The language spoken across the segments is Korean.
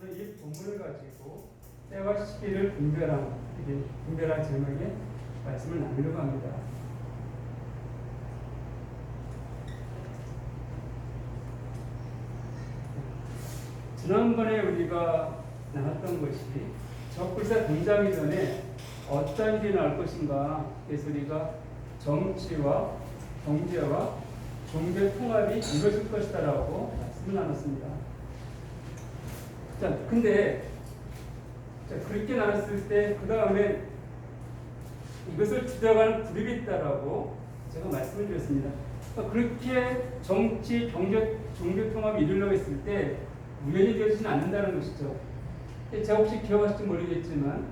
이 본문을 가지고 때와 시기를 분별한 제목의 말씀을 나누려고 합니다. 지난번에 우리가 나눴던 것이 적불사 등장이 전에 어떤 일이 나올 것인가, 그래서 우리가 정치와 경제와 종교 통합이 이루어질 것이다라고 말씀을 나눴습니다. 자, 근데 그렇게 나눴을 때 그 다음에 이것을 주도하는 그룹이 있다라고 제가 말씀을 드렸습니다. 그렇게 정치, 경제, 종교 통합이 이루려고 했을 때 우연히 되지는 않는다는 것이죠. 제가 혹시 기억하실지 모르겠지만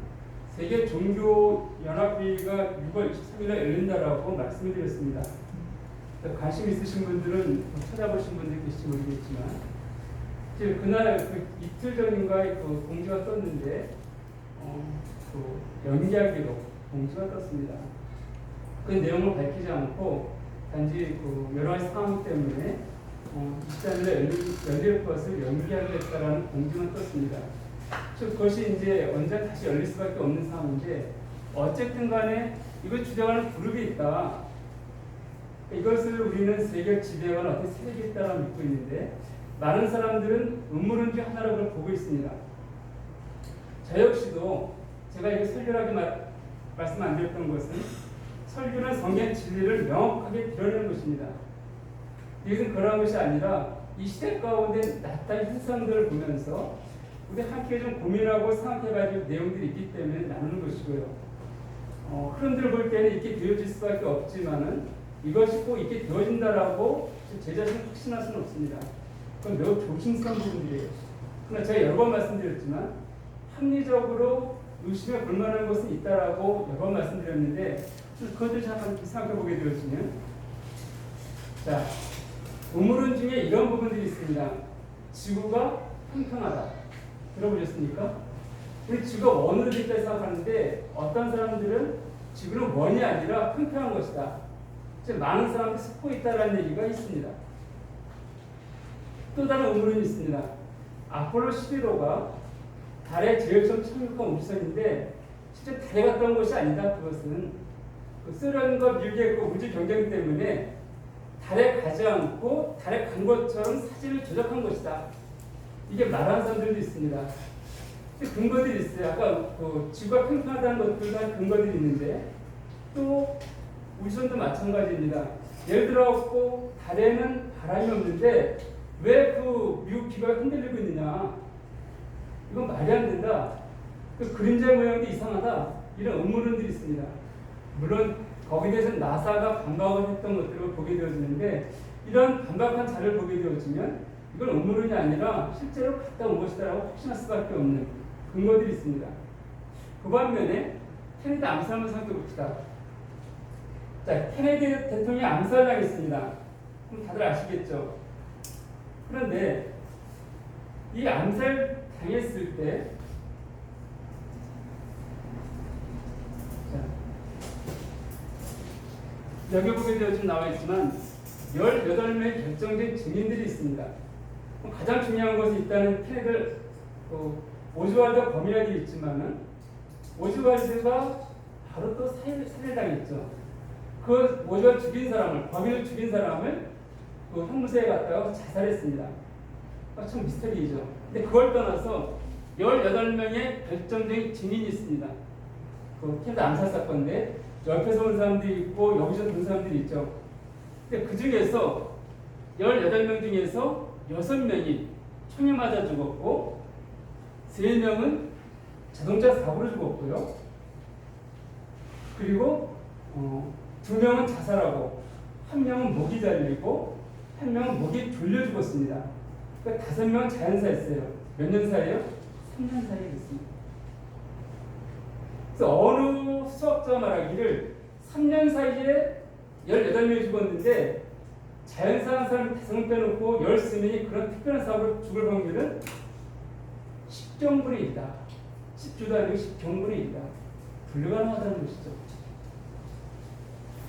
세계 종교 연합회의가 6월 23일에 열린다라고 말씀을 드렸습니다. 관심 있으신 분들은 찾아보신 분들 계실지 모르겠지만 그날 이틀 전인가 그 공지가 떴는데 연기하기로 공지가 떴습니다. 그 내용을 밝히지 않고 단지 여러 가지 상황 때문에 23일에 열릴 것을 연기하겠다라는 공지만 떴습니다. 그것이 이제 언제 다시 열릴 수밖에 없는 상황인데 어쨌든 간에 이걸 주장하는 그룹이 있다. 이것을 우리는 세계 지배관 어떤 세력이 있다고 믿고 있는데 많은 사람들은 음모론 중 하나로 보고 있습니다. 저 역시도 제가 이거 설교하게 말씀 안 드렸던 것은 설교는 성경 진리를 명확하게 드러내는 것입니다. 이것은 그러한 것이 아니라 이 시대 가운데 나타난 현상들을 보면서 우리 함께 좀 고민하고 생각해봐야 될 내용들이 있기 때문에 나누는 것이고요. 흐름들을 볼 때는 이렇게 되어질 수밖에 없지만은 이것이 꼭 이렇게 되어진다라고 제 자신을 확신할 수는 없습니다. 그건 매우 조심스러운 부분들이에요. 그러나 제가 여러 번 말씀드렸지만 합리적으로 의심에 볼만한 것은 있다라고 여러 번 말씀드렸는데 그것을 잠깐 생각해 보게 되어지면 자, 음모론 중에 이런 부분들이 있습니다. 지구가 평평하다. 들어보셨습니까? 우리 지구가 원으로 되어 있다고 생각하는데 어떤 사람들은 지구는 원이 아니라 평평한 것이다. 즉 많은 사람들이 속고 있다는 얘기가 있습니다. 또 다른 음모론이 있습니다. 아폴로 11호가 달에 제일 처음 착륙한 우주선인데 실제 달에 갔다 온 것이 아니다. 그것은 소련과 미국의 우주 경쟁 때문에 달에 가지 않고 달에 간 것처럼 사진을 조작한 것이다. 이게 말하는 사람들도 있습니다. 근거들이 있어요. 아까 지구가 평평하다는 것들도 한 근거들이 있는데 또 우주선도 마찬가지입니다. 예를 들어 달에는 바람이 없는데 왜 미국 기가가 흔들리고 있느냐? 이건 말이 안 된다. 그림자 모양도 이상하다. 이런 음모론들이 있습니다. 물론 거기에 대해서 나사가 반박을 했던 것들을 보게 되어지는데 이런 반박한 자료를 보게 되어지면 이건 음모론이 아니라 실제로 갔다 온 것이다라고 확신할 수밖에 없는 근거들이 있습니다. 그 반면에 케네디 암살 한번 생각해 봅시다. 자, 케네디 대통령이 암살당했습니다. 그럼 다들 아시겠죠? 그런데 이 암살 당했을 때 여기 보게 되어 좀 나와 있지만 18명의 결정된 증인들이 있습니다. 가장 중요한 것이 일단은 케네디 오즈왈드 범인이 있지만은 오즈왈드가 바로 또 살해당했죠. 그 오즈왈드 죽인 사람을 범인을 죽인 사람을 형무소에 갔다가 자살했습니다. 참 미스터리이죠. 근데 그걸 떠나서 18명의 결정적인 증인이 있습니다. 케네디 암살 사건인데 옆에서 온 사람들이 있고 여기서 본 사람들이 있죠. 근데 그 중에서 18명 중에서 6명이 총에 맞아 죽었고 3명은 자동차 사고로 죽었고요. 그리고 2명은 자살하고 1명은 목이 잘리고 1명은 목이 졸려 죽었습니다. 그러니까 5명은 자연사였어요. 몇 년 사이에요? 3년 사이에 됐습니다. 그래서 어느 수학자가 말하기를 3년 사이에 18명이 죽었는데 자연사한 사람이 5명 빼놓고 13명이 그런 특별한 사고로 죽을 확률은 10경분의 1이다. 10주도 아니고 10경분의 1이다. 불가능하다는 것이죠.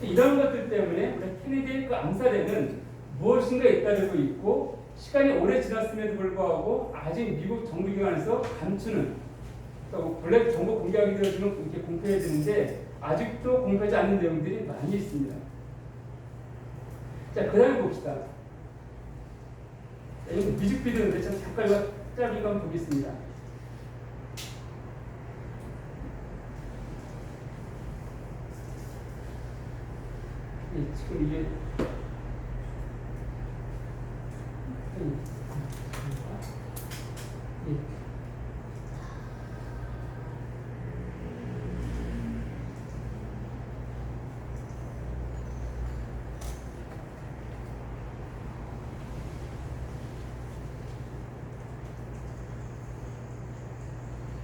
이런 것들 때문에 우리 케네디의 그 암살에는 무엇인가 잇따르고 있고 시간이 오래 지났음에도 불구하고 아직 미국 정부기관에서 감추는, 그러니까 원래 정보 공개하게 되어지면 이렇게 공개해야 되는데 아직도 공개하지 않는 내용들이 많이 있습니다. 자, 그 다음에 봅시다. 이거 뮤직비디오인데 잠깐 이거 짧게 한번 보겠습니다. 지금 이게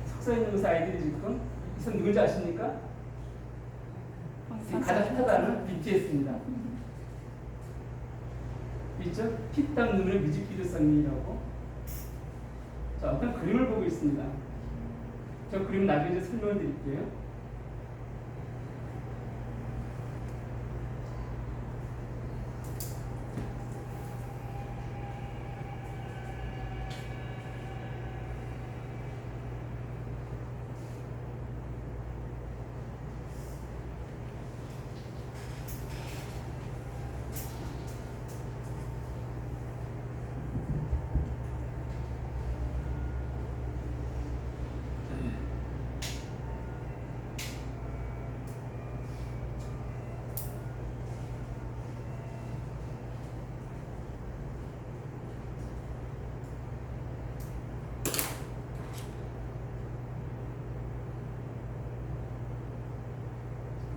석사에 있는 아이들이 지금 이 사람 누군지 아십니까? 가장 핫하다는 BTS입니다. 있죠? 피땀 눈물의 뮤직비디오 썸이라고. 자, 어떤 그림을 보고 있습니다. 저 그림 나중에 설명을 드릴게요.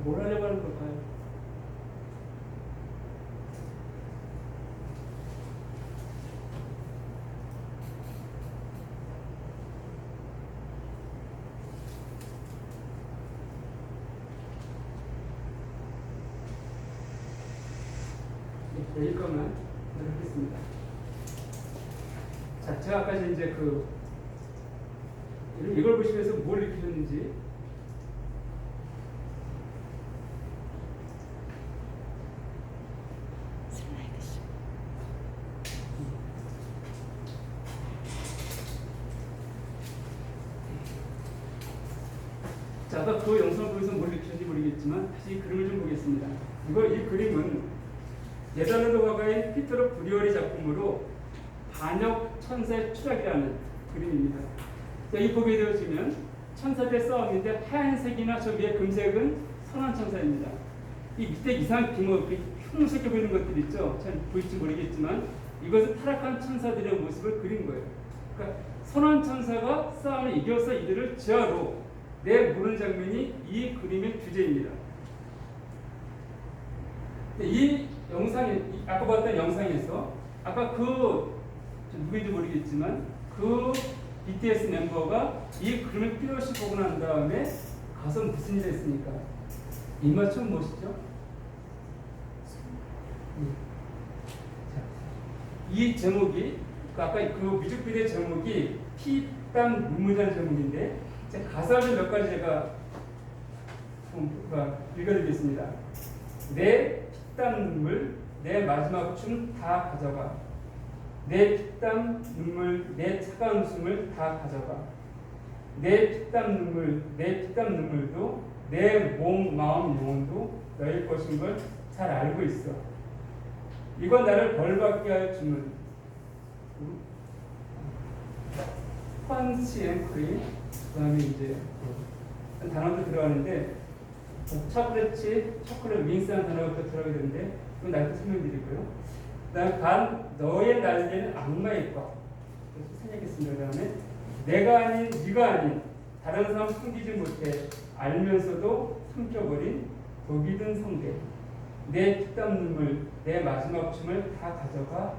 뭘 하려고 하는 걸까요? 여기까지만 하겠습니다. 자, 제가 아까 이제 이걸 보시면서 뭘 느끼셨는지. 자, 아까 그 영상을 보면서 뭘 느끼셨는지 모르겠지만 다시 이 그림을 좀 보겠습니다. 이 그림은 네덜란드 화가인 피터르 브리오리 작품으로 반역 천사의 추락이라는 그림입니다. 자, 이 보게 되어지면 천사들의 싸움인데 하얀색이나 저 위에 금색은 선한 천사입니다. 이 밑에 이상한 흉물스럽게 보이는 것들 있죠? 잘 보일지 모르겠지만 이것은 타락한 천사들의 모습을 그린 거예요. 그러니까 선한 천사가 싸움을 이겨서 이들을 지하로 내보는 장면이 이 그림의 주제입니다. 이 영상에, 아까 봤던 영상에서 아까 누구인지 모르겠지만 그 BTS 멤버가 이 그림을 뚜렷이 보고 난 다음에 가서 무슨 일을 했습니까? 입맞춤 무엇이죠? 이 제목이 아까 그 뮤직비디오 제목이 피땀 눈물이라는 제목인데 가사를 몇 가지 제가 읽어드리겠습니다. 내 피땀 눈물, 내 마지막 춤 다 가져가. 내 피땀 눈물, 내 차가운 숨을 다 가져가. 내 피땀 눈물, 내 피땀 눈물도 내 몸, 마음, 영혼도 너의 것인 걸 잘 알고 있어. 이건 나를 벌받게 할 주문. 펀치 앤 크림. 그다음에 이제 단어도 들어가는데 초콜릿 윙스라는 단어가 들어가게 되는데 이건 나한테 설명드리고요. 그다음 너의 날개는 악마의 것. 생략했습니다. 그다음에 내가 아닌 네가 아닌 다른 사람 숨기지 못해 알면서도 삼켜버린 독이 든 성대. 내 피땀 눈물, 내 마지막 춤을 다 가져가.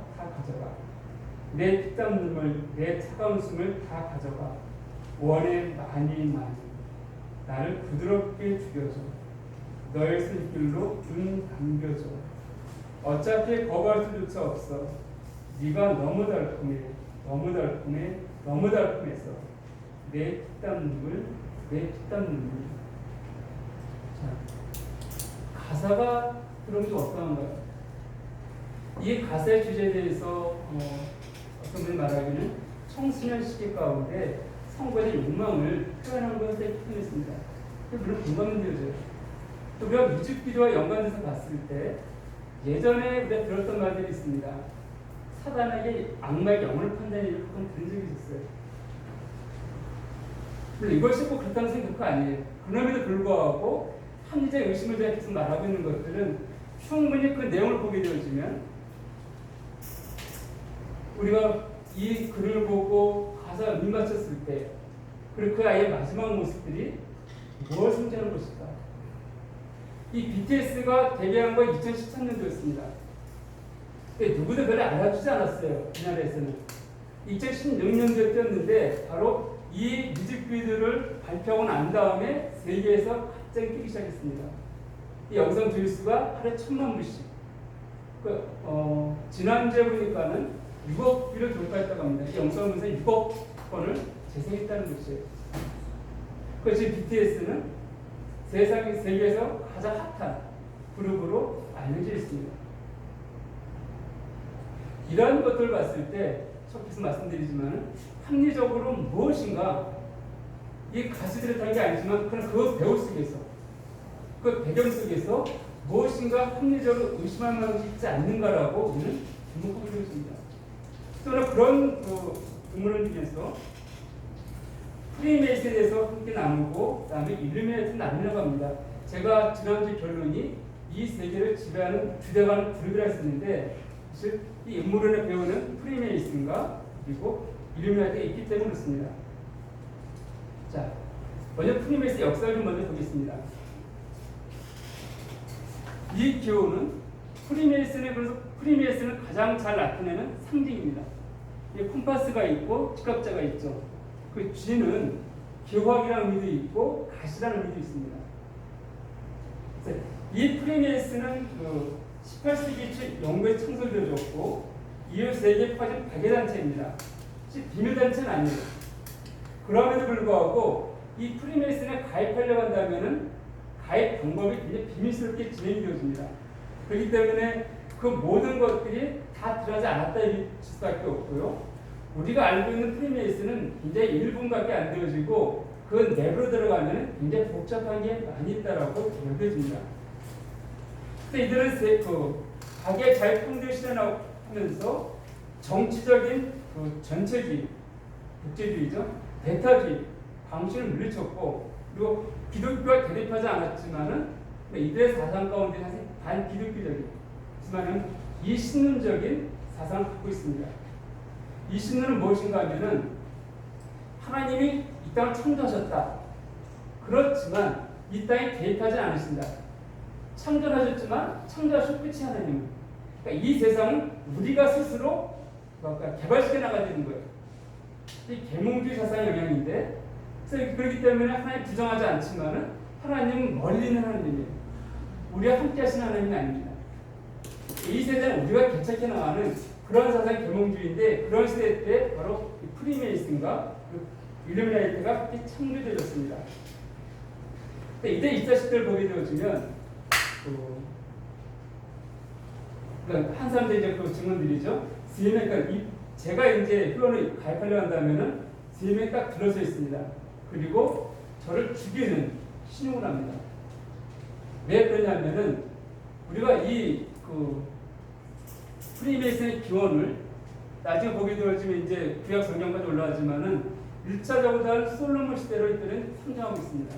내 피땀 눈물, 내 차가운 숨을 다 가져가. 원해 많이 나를 부드럽게 죽여줘. 너의 손길로 눈 감겨줘. 어차피 거부할 수조차 없어. 네가 너무 달콤해서 내 피땀 눈물. 자, 가사가 들어오면 어떠한가요? 이 가사의 주제에 대해서 기성분이 말하기는 청소년 시기 가운데 성관의 욕망을 표현한 것을 표현했습니다. 물론 공감은 되죠. 또 우리가 뮤직비디오와 연관돼서 봤을 때 예전에 우리가 들었던 말들이 있습니다. 사단에게 악마의 영혼을 판단해 조금 들은 적이 있었어요. 물론 이것이 꼭 그렇다는 생각은 아니에요. 그럼에도 불구하고 합리적 의심을 제가 계속 말하고 있는 것들은 충분히 그 내용을 보게 되어지면 우리가 이 글을 보고 가사 눈맞췄을 때 그리고 그 아이의 마지막 모습들이 무엇을 상징하는 것일까? 이 BTS가 데뷔한 건 2013년도였습니다. 누구도 별로 알아주지 않았어요. 우리나라에서는. 2016년도에 뛰었는데 바로 이 뮤직비디오를 발표하고 난 다음에 세계에서 갑자기 뛰기 시작했습니다. 이 영상 조회수가 하루에 1000만 뷰씩. 지난주에 보니까는 6억 뷰를 돌파했다고 합니다. 이 영상을 보면서 6억 건을 재생했다는 것이에요. 그것이 BTS는 세계에서 가장 핫한 그룹으로 알려져 있습니다. 이러한 것들을 봤을 때 속에서 말씀드리지만 합리적으로 무엇인가 이 가수들의 다른 게 아니지만 그런 그 배우 속에서 그 배경 속에서 무엇인가 합리적으로 의심할 만한 것이 있지 않는가라고 우리는 주목하게 되었습니다. 또한 그런 의문을 중에서 프리메이슨에 대해서 함께 나누고 그 다음에 일루미나티를 나누려고 합니다. 제가 지난주 결론이 이 세계를 지배하는 주대가는 그룹이라 했었는데 사실 이 음모론의 배우는 프리메이슨과 그리고 일루미나티가 있기 때문에 그렇습니다. 자, 먼저 프리메이슨의 역사를 좀 먼저 보겠습니다. 이 기호는 프리메이슨을 가장 잘 나타내는 상징입니다. 콤파스가 있고 지갑자가 있죠. 그 G는 기호학이라는 의미도 있고 가시라는 의미도 있습니다. 이 프리메이슨은 18세기 영국에 창설되어졌고 이후 세계에 퍼진 박애단체입니다. 비밀단체는 아니에요. 그럼에도 불구하고 이 프리메이슨에 가입하려고 한다면 가입 방법이 굉장히 비밀스럽게 진행이 되어집니다. 그렇기 때문에 그 모든 것들이 다 드러나지 않았다 일 수밖에 없고요. 우리가 알고 있는 프리메이슨은 굉장히 일부분밖에 안 되어지고 그 내부로 들어가면 굉장히 복잡한 게 많이 있다라고 여겨집니다. 근데 이들은 박의 자유평등을 실현하면서 정치적인 전체주의, 국제주의죠, 배타주의 방식을 물리쳤고 그리고 기독교와 대립하지 않았지만은 이들의 사상 가운데 사실 반기독교적인, 하지만은 이신론적인 사상을 갖고 있습니다. 이 신론은 무엇인가 하면은 하나님이 이 땅을 창조하셨다. 그렇지만 이 땅에 개입하지 않으신다. 창조하셨지만 창조하신 끝이 하나님은. 그러니까 이 세상은 우리가 스스로 개발시켜 나가야 되는 거예요. 이 계몽주의 사상의 영향인데, 그래서 그렇기 때문에 하나님 부정하지 않지만은 하나님은 멀리 있는 하나님이에요. 우리와 함께 하시는 하나님이 아닙니다. 이 세대는 우리가 개척해 나가는 그런 사상의 계몽주의인데, 그런 시대 때 바로 프리메이슨과 일루미나티가 함께 창조되었습니다. 근데 이때 이 자식들을 보게 되어지면 그러니까 한 사람들 이제 그 증언들이죠. 그러니까 제가 이제 회원을 가입하려 한다면은 세명이 딱 들어서 있습니다. 그리고 저를 죽이는 신용을 합니다. 왜 그러냐면은 우리가 이 프리메이슨의 기원을 나중에 보게 되어지면 이제 구약 성경까지 올라가지만은 1차적으로 솔로몬 시대로 이들은 상징하고 있습니다.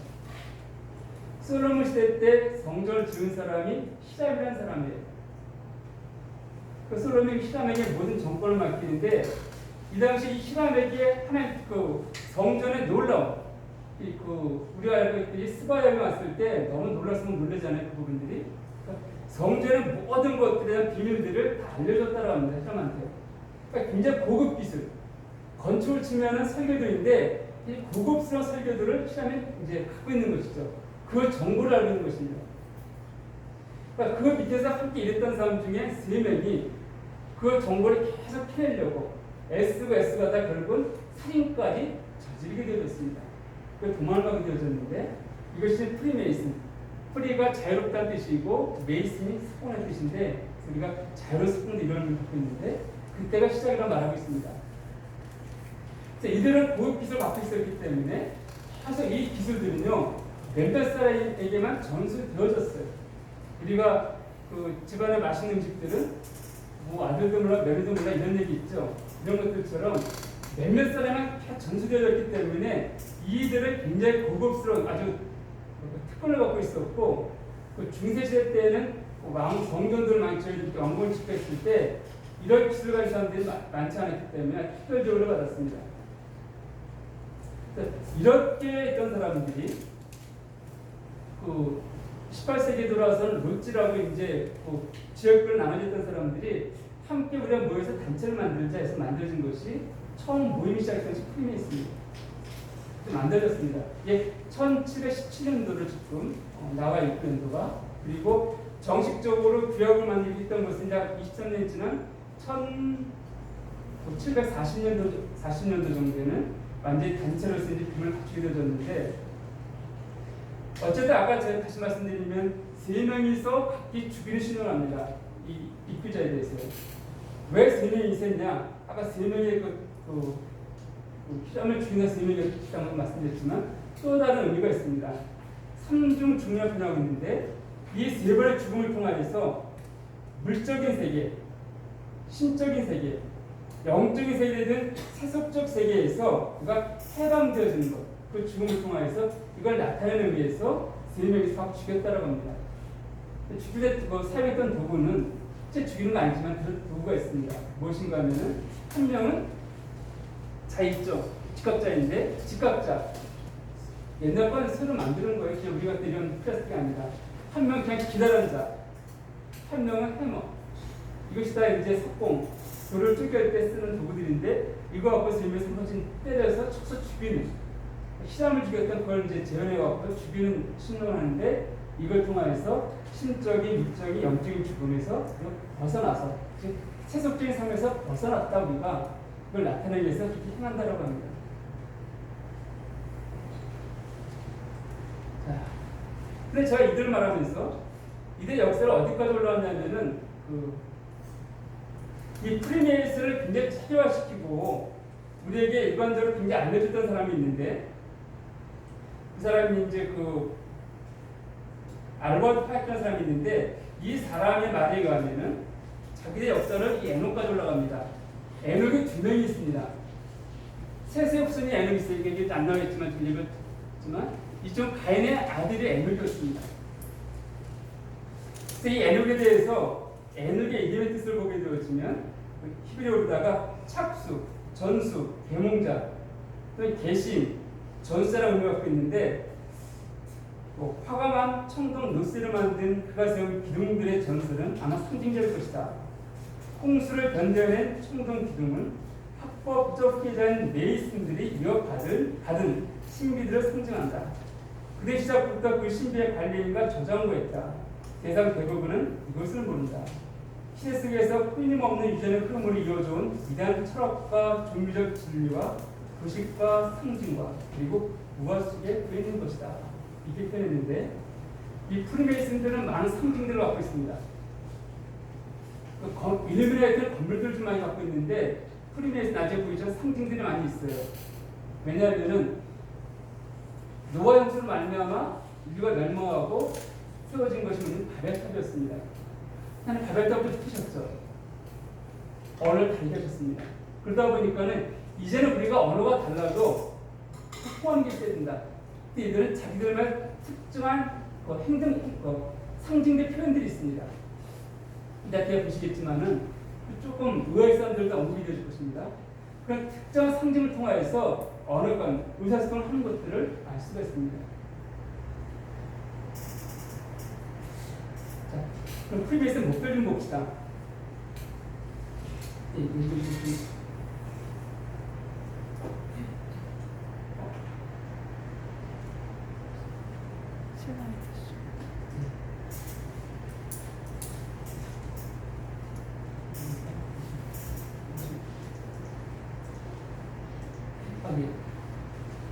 솔로몬 시대 때 성전을 지은 사람이 히람이라는 사람이에요. 그 솔로몬이 히람에게 모든 정권을 맡기는데 이 당시 히람에게 하나님 성전의 놀라움, 우리가 알고 있듯이 스바야에 왔을 때 너무 놀랐으면 놀라잖아요. 그 부분들이. 그러니까 성전의 모든 것들에 대한 비밀들을 다 알려줬다고 합니다. 히람한테. 그러니까 굉장히 고급 기술, 건축을 치면은 설교들인데 이 고급스러운 설교들을 히람이 이제 갖고 있는 것이죠. 그 정보를 알고 있는 것입니다. 그러니까 그 밑에서 함께 일했던 사람 중에 3명이 그 정보를 계속 캐내려고 애쓰고 애쓰다가 결국은 살인까지 저지르게 되었습니다. 그 도망을 가게 되어졌는데 이것이 프리메이슨. 프리가 자유롭다는 뜻이고 메이슨이 스폰의 뜻인데 우리가 자유로운 스폰도 이런 의미를 갖고 있는데 그때가 시작이라고 말하고 있습니다. 이들은 고급 기술을 갖고 있었기 때문에 사실 이 기술들은요 몇몇 사람에게만 전수되어졌어요. 우리가 그 집안에 맛있는 음식들은 뭐 아들도 몰라 며느리도 몰라 이런 얘기 있죠. 이런 것들처럼 몇몇 사람은 다 전수되어졌기 때문에 이들은 굉장히 고급스러운 아주 특권을 갖고 있었고, 그 중세시대 때는 왕 성전들을 망쳐서 왕궁을 짓겠을 때 이런 기술을 가진 사람들이 많지 않았기 때문에 특별적으로 받았습니다. 이렇게 있던 사람들이 그 18세기에 들어와서는 롯지라고 이제 그 지역별 나눠졌던 사람들이 함께 우리가 모여서 단체를 만들자 해서 만들어진 것이 처음 모임이 시작했던 것이 프리메이슨입니다. 만들어졌습니다. 이게 1717년도로 지금 나와 있고 연도가, 그리고 정식적으로 규약을 만들기 했던 것은 약 23년 지난 1740년도 정도에는 완전히 단체로서 이제 빔을 갖추게 되어졌는데, 어쨌든 아까 제가 다시 말씀드리면 3명이서 각기 죽이는 신호를 합니다. 이 이규자에 대해서. 왜 3명이 있었냐? 아까 3명의 그 희람을 죽이는 3명이 있다고 말씀드렸지만 또 다른 의미가 있습니다. 삼중 중요한 표현하고 있는데, 이 3번의 죽음을 통하여서 물적인 세계, 신적인 세계, 영적인 세계든 세속적 세계에서 그가 해방되어지는 것, 그 죽음을 통하여서 이걸 나타내는 의미에서 3명이서 막 죽였다라고 합니다. 죽일 때 사용했던 도구는 실제 죽이는 건 아니지만 그런 도구가 있습니다. 무엇인가 하면은, 한 명은 자 있죠. 직각자인데, 직각자. 옛날 건 새로 만드는 거예요. 그냥 우리가 이런 플라스틱이 아니라. 한 명은 그냥 기다란 자, 한 명은 해머. 이것이 다 이제 석공, 돌을 쫓겨할 때 쓰는 도구들인데, 이거 갖고 3명이서 훨씬 때려서 촉서 죽이는, 희람을 죽였던 그걸 이제 재현해갖고 죽이는 신호를 하는데, 이걸 통하여서 신적인, 육적인, 영적인 죽음에서 벗어나서, 즉 세속적인 삶에서 벗어났다 우리가 그걸 나타내기 위해서 그렇게 행한다라고 합니다. 자, 근데 제가 이들을 말하면서 이들 역사를 어디까지 올라왔냐면은 이 프리메이슨을 굉장히 차별화시키고 우리에게 일반적으로 굉장히 알려줬던 사람이 있는데, 그 사람이 이제 알버트 파이크라는 사람이 있는데, 이 사람의 말에 의하면은 자기의 역사를 이 에녹까지 올라갑니다. 에녹이 2명이 있습니다. 셋의 후손이 에녹이 있어요. 이게 안 나오겠지만 좀 읽었지만 이쪽 가인의 아들이 에녹이었습니다. 그래서 이 에녹에 대해서 에녹의 이름의 뜻을 보게 되어지면 히브리어로다가 착수, 전수, 계몽자, 또 계신, 전수자라는 의미가 갖고 있는데, 화가만 청동 노스를 만든 그가 세운 기둥들의 전설은 아마 상징적일 것이다. 홍수를 견뎌낸 청동 기둥은 합법적 피해자인 메이슨들이 이어받은 신비들을 상징한다. 그대 시작부터 그 신비의 관리인과 저장고했다. 세상 대부분은 이것을 모른다. 시대 속에서 끊임없는 유전의 흐름으로 이어져온 위대한 철학과 종교적 진리와 도식과 상징과 그리고 무화 속에 그려있는 것이다. 이렇게 표현했는데, 이 프리메이슨들은 많은 상징들을 갖고 있습니다. 일루미네이트는 건물들을 좀 많이 갖고 있는데, 프리메이슨 아직 보이지만 상징들이 많이 있어요. 왜냐하면은 노아 형수를 말미암아 인류가 멸망하고 세워진 것이 뭐냐면 바벨탑이었습니다. 하나님 바벨탑을 푸셨죠. 언어를 다르게 하셨습니다. 그러다 보니까는 이제는 우리가 언어가 달라도 포함이 된다. 근데 이들은 자기들만 특정한 상징된 표현들이 있습니다. 이렇게 보시겠지만은 조금 의외의 사람들과 언급이 되실 것입니다. 그런 특정한 상징을 통하여서 언어관, 의사소통을 하는 것들을 알 수가 있습니다. 자, 그럼 프리메이슨 목표 좀 봅시다.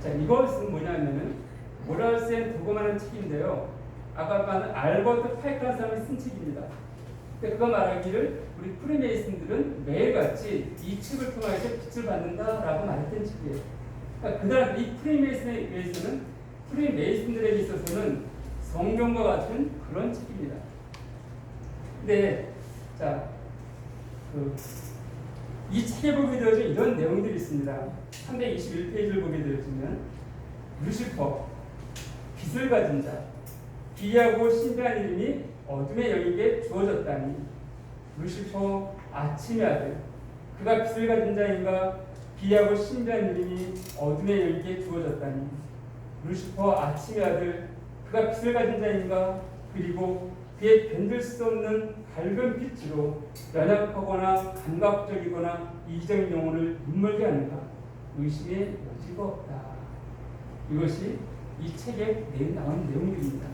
자, 이것은 뭐냐면은 모랄스 앤 도그마라는 책인데요. 아까 말한 알버트 파이크라는 사람이 쓴 책입니다. 근데 그가 말하기를 우리 프리메이슨들은 매일같이 이 책을 통해서 빛을 받는다라고 말했던 책이에요. 그러니까 그다음 이 프리메이슨에 의해서는 프리메이슨들에게 있어서는 성경과 같은 그런 책입니다. 근데 자, 이 책에 보게 되어진 이런 내용들이 있습니다. 321페이지를 보게 되어지면 루시퍼, 빛을 가진 자, 기이하고 신비한 이름이 어둠의 영에게 주어졌다니. 루시퍼, 아침의 아들, 그가 빛을 가진 자인가? 기이하고 신비한 이름이 어둠의 영에게 주어졌다니. 루시퍼, 아침의 아들, 그가 빛을 가진 자인가? 그리고 그의 견딜 수 없는 밝은 빛으로 연약하거나 감각적이거나 이기적인 영혼을 눈멀게 하는가? 의심의 여지가 없다. 이것이 이 책에 나온 내용들입니다.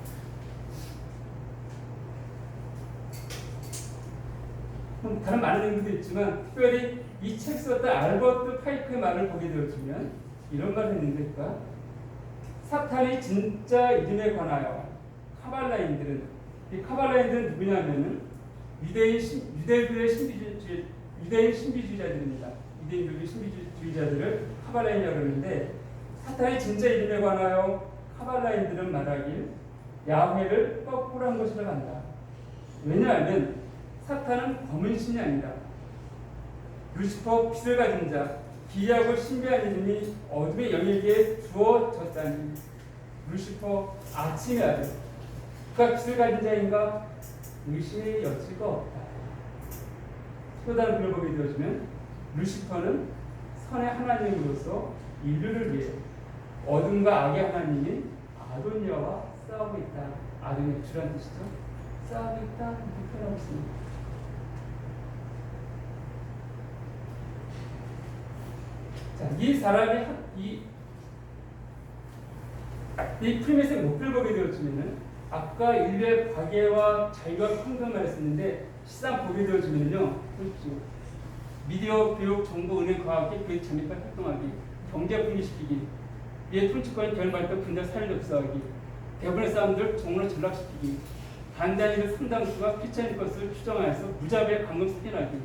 다른 많은 내용도 있지만 특별히 이 책 썼던 알버트 파이크의 말을 보게 되어지면 이런 말을 했는데, 사탄의 진짜 이름에 관하여 카발라인들은, 이 카발라인들은 누구냐면은 유대인 신비주의자들입니다. 유대인들의 신비주의자들을 카발라인이라고 그러는데, 사탄의 진짜 이름에 관하여 카발라인들은 말하길 야훼를 거꾸로 한 것이라고 한다. 왜냐하면 사탄은 검은 신이 아니다. 루시퍼, 빛을 가진 자, 기이하고 신비한 이름이 어둠의 영에게 주어졌다니. 루시퍼, 아침의 아들, 그가 빛을 가진 자인가? 의심의 여지가 없다. 또 다른 글을 보게 되어지면 루시퍼는 선의 하나님으로서 인류를 위해 어둠과 악의 하나님인 아도니아와 싸우고 있다. 아도니아 주란 뜻이죠. 싸우고 있다. 이렇게 표현하고 있습니다. 자, 이 사람이 이 프리메이슨의 목표를 보게 되어지면은 아까 인류의 박애와 자유와 평등을 했었는데 시장 보게 되어지면요, 미디어, 교육, 정보, 은행, 과학계, 교육, 잠입과 활동하기, 경제 분리시키기, 이에 통치권의 결발도 분단 사회를 역사하기, 대부분의 사람들 정으로 전락시키기, 단단히는 상당수가 피차인 것을 추정하여서 무자비의 강금 스캔하기,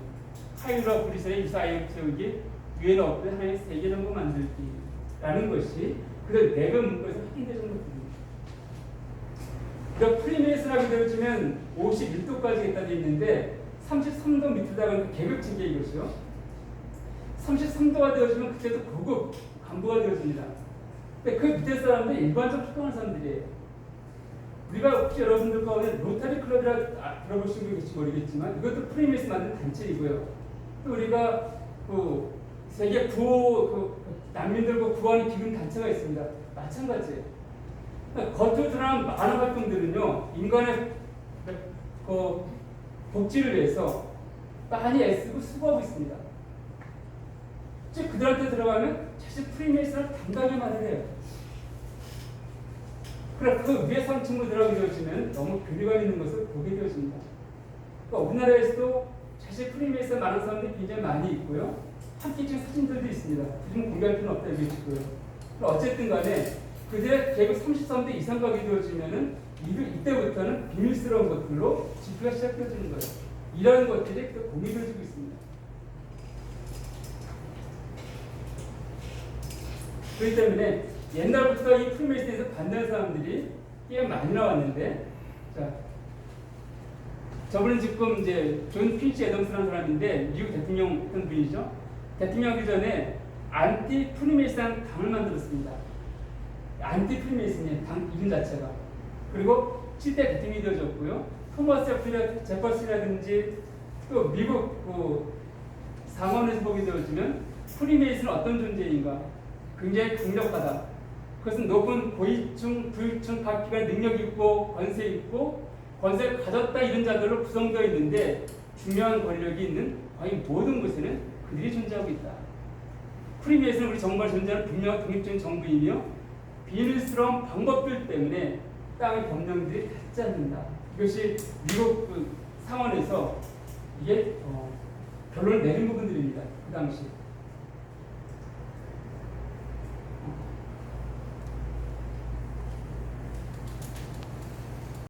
하이루와 브리스의 유사아이를 세우기, 유엔의 없던 하나의 세계정부 만들기라는 것이 그 내부 문구에서 확인되는 것입니다. 그러니까 프리메이슨하게 되어지면 51도까지 있다 돼 있는데 33도 밑에다가 계급층계 이것이요. 33도가 되어지면 그때도 고급 간부가 되어집니다. 근데 그 밑에 사람들이 일반적으로 활동하는 사람들이에요. 우리가 혹시 여러분들 가운데 로타리 클럽이라 들어보신 분 계실지 모르겠지만 이것도 프리메이슨 만든 단체이고요. 또 우리가 세계 구호 난민들과 구하는 기금 단체가 있습니다. 마찬가지예요. 그러니까 겉으로 드러나는 많은 활동들은요, 인간의 복지를 위해서 많이 애쓰고 수고하고 있습니다. 즉 그들한테 들어가면 사실 프리메이슨을 당당히 말을 해요. 그러나 그 위에 상층으로 들어가게 되어지면 너무 교리감 있는 것을 보게 되어집니다. 그러니까 우리나라에서도 사실 프리메이슨 많은 사람들이 굉장히 많이 있고요. 함께 찍은 사진들도 있습니다. 지금 공개할 필요는 없다 얘기해주고요. 어쨌든 간에 그들의 계급 33대 이상 가게 되어지면은 이때부터는 비밀스러운 것들로 집회가 시작되어지는 거예요. 이런 것들이 공유되어지고 있습니다. 그렇기 때문에 옛날부터 이 프리메이슨에서 반대하는 사람들이 꽤 많이 나왔는데, 자, 저분은 지금 이제 존 퀸시 애덤스라는 사람인데 미국 대통령 했던 분이죠. 대통령 하기 전에 안티 프리메이슨 당을 만들었습니다. 안티 프리메이슨의 당 이름 자체가. 그리고 7대 대통령이 되어졌고요. 토마스 제퍼슨이라든지 또 미국 상원에서 보게 되어지면 프리메이슨은 어떤 존재인가? 굉장히 강력하다. 그것은 높은 고위층, 부유층 각 기관의 능력 있고 권세 있고 권세를 가졌다 이런 자들로 구성되어 있는데 중요한 권력이 있는 거의 모든 곳에는 그들이 존재하고 있다. 프리메이슨은 우리 정부가 존재하는 분명한 독립적인 정부이며 비밀스러운 방법들 때문에 땅의 법령들이 닿지 않는다. 이것이 미국 상원에서 이게 결론을 내린 부분들입니다. 그 당시.